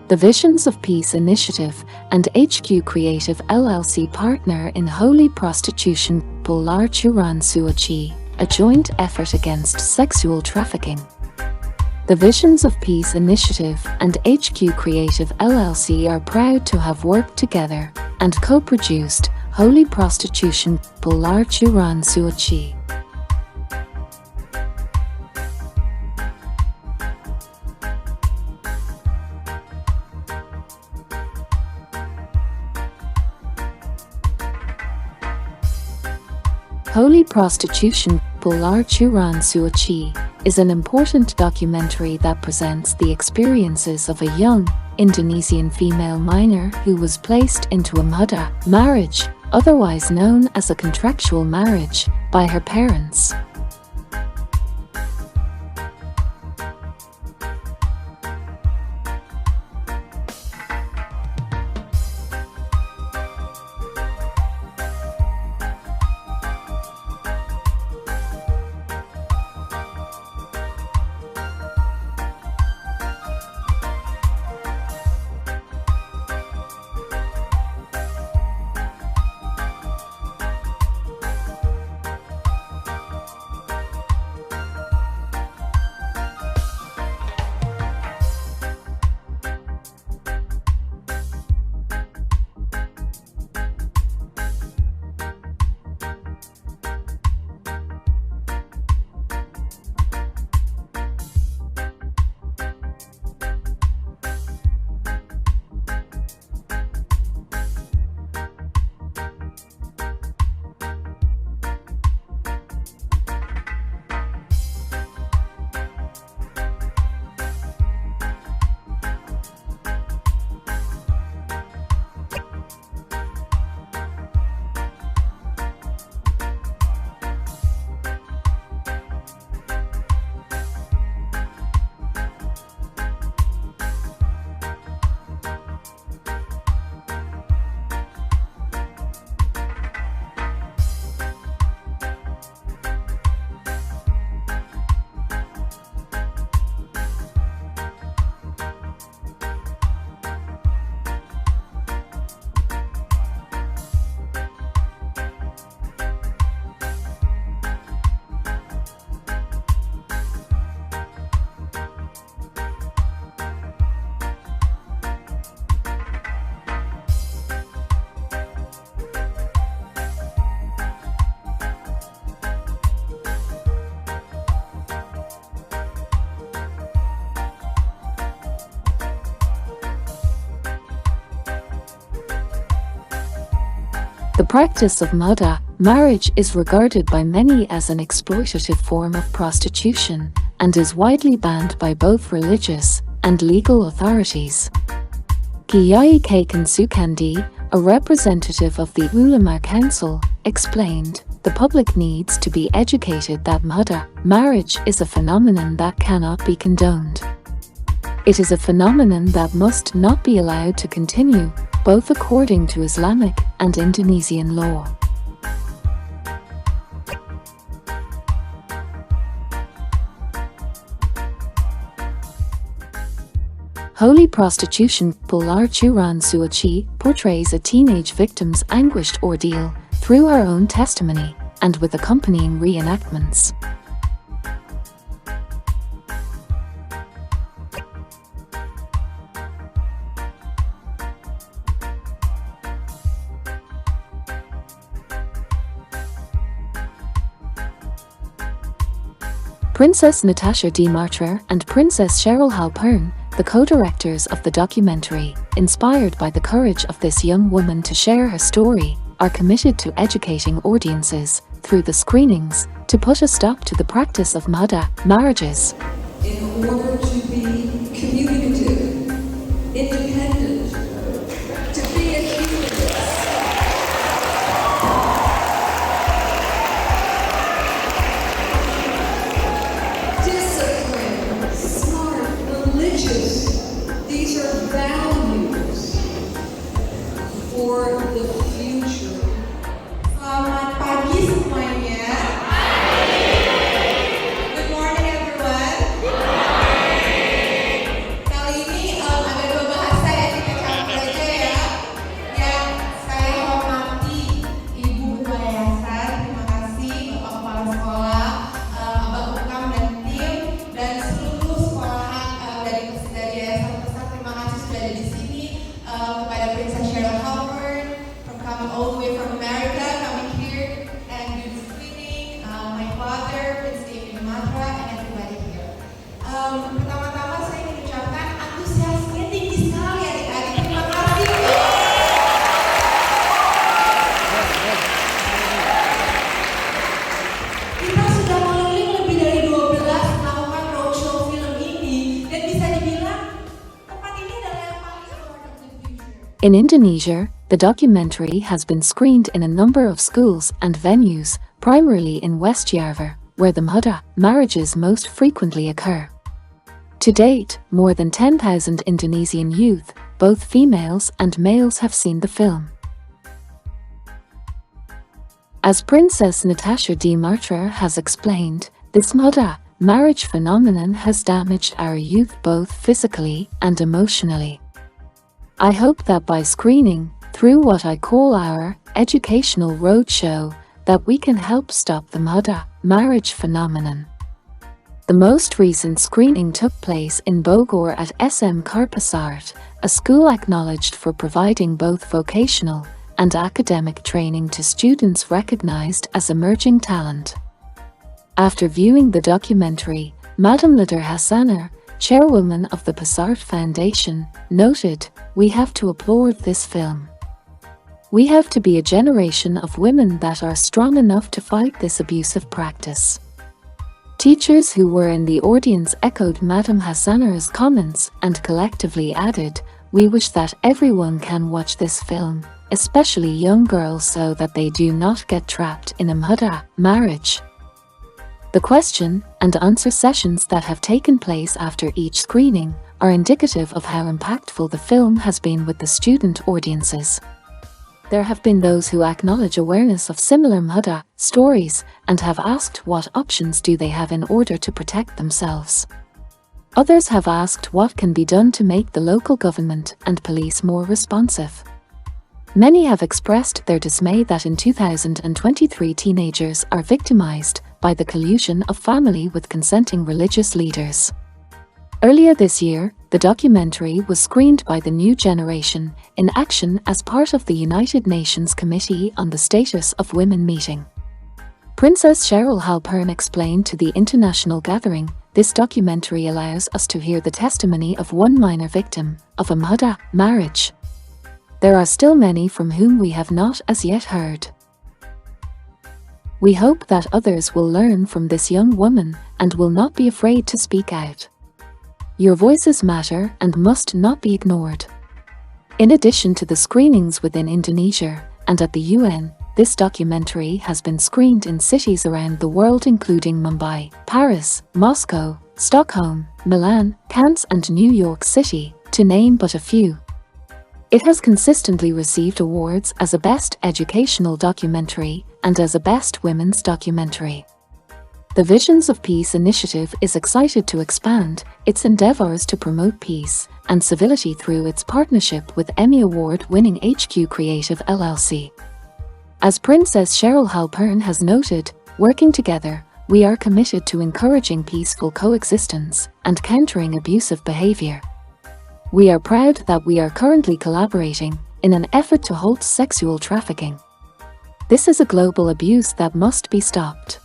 The Visions of Peace Initiative and HQ Creative LLC partner in Holy Prostitution Polar Churan Suachi, a joint effort against sexual trafficking. The Visions of Peace Initiative and HQ Creative LLC are proud to have worked together and co-produced Holy Prostitution Polar Churan Suachi. Holy Prostitution Polar Churan Suachi is an important documentary that presents the experiences of a young Indonesian female minor who was placed into a muda marriage, otherwise known as a contractual marriage, by her parents. The practice of muda marriage is regarded by many as an exploitative form of prostitution and is widely banned by both religious and legal authorities. Kiai Kaikan Sukandi, a representative of the Ulama Council, explained, "The public needs to be educated that muda marriage is a phenomenon that cannot be condoned. It is a phenomenon that must not be allowed to continue, both according to Islamic and Indonesian law." Holy Prostitution Polar Churan Suachi portrays a teenage victim's anguished ordeal through her own testimony and with accompanying reenactments. Princess Natasha D. Martyr and Princess Cheryl Halpern, the co-directors of the documentary, inspired by the courage of this young woman to share her story, are committed to educating audiences through the screenings to put a stop to the practice of muda marriages. In order to be communicative, independent, to be a humanist, disciplined, smart, religious, these are values for the future. Selamat pagi semuanya. Good morning everyone. Kali ini ada dua bahasa In Indonesia, the documentary has been screened in a number of schools and venues, primarily in West Java, where the muda marriages most frequently occur. To date, more than 10,000 Indonesian youth, both females and males, have seen the film. As Princess Natasha Di Martra has explained, this muda marriage phenomenon has damaged our youth both physically and emotionally. I hope that by screening, through what I call our educational roadshow, that we can help stop the muda marriage phenomenon. The most recent screening took place in Bogor at SM Karpasart, a school acknowledged for providing both vocational and academic training to students recognized as emerging talent. After viewing the documentary, Madam Lider Hasanah, chairwoman of the Pasart Foundation, noted, "We have to applaud this film. We have to be a generation of women that are strong enough to fight this abusive practice." Teachers who were in the audience echoed Madam Hasanah's comments and collectively added, "We wish that everyone can watch this film, especially young girls, so that they do not get trapped in a muda marriage." The question and answer sessions that have taken place after each screening are indicative of how impactful the film has been with the student audiences. There have been those who acknowledge awareness of similar muda stories and have asked what options do they have in order to protect themselves. Others have asked what can be done to make the local government and police more responsive. Many have expressed their dismay that in 2023 teenagers are victimized by the collusion of family with consenting religious leaders. Earlier this year, the documentary was screened by the New Generation in Action as part of the United Nations Committee on the Status of Women meeting. Princess Cheryl Halpern explained to the international gathering, "This documentary allows us to hear the testimony of one minor victim of a muda marriage. There are still many from whom we have not as yet heard. We hope that others will learn from this young woman and will not be afraid to speak out. Your voices matter and must not be ignored." In addition to the screenings within Indonesia and at the UN, this documentary has been screened in cities around the world including Mumbai, Paris, Moscow, Stockholm, Milan, Cannes and New York City, to name but a few. It has consistently received awards as a Best Educational Documentary and as a Best Women's Documentary. The Visions of Peace initiative is excited to expand its endeavors to promote peace and civility through its partnership with Emmy Award-winning HQ Creative LLC. As Princess Cheryl Halpern has noted, working together, we are committed to encouraging peaceful coexistence and countering abusive behavior. We are proud that we are currently collaborating in an effort to halt sexual trafficking. This is a global abuse that must be stopped.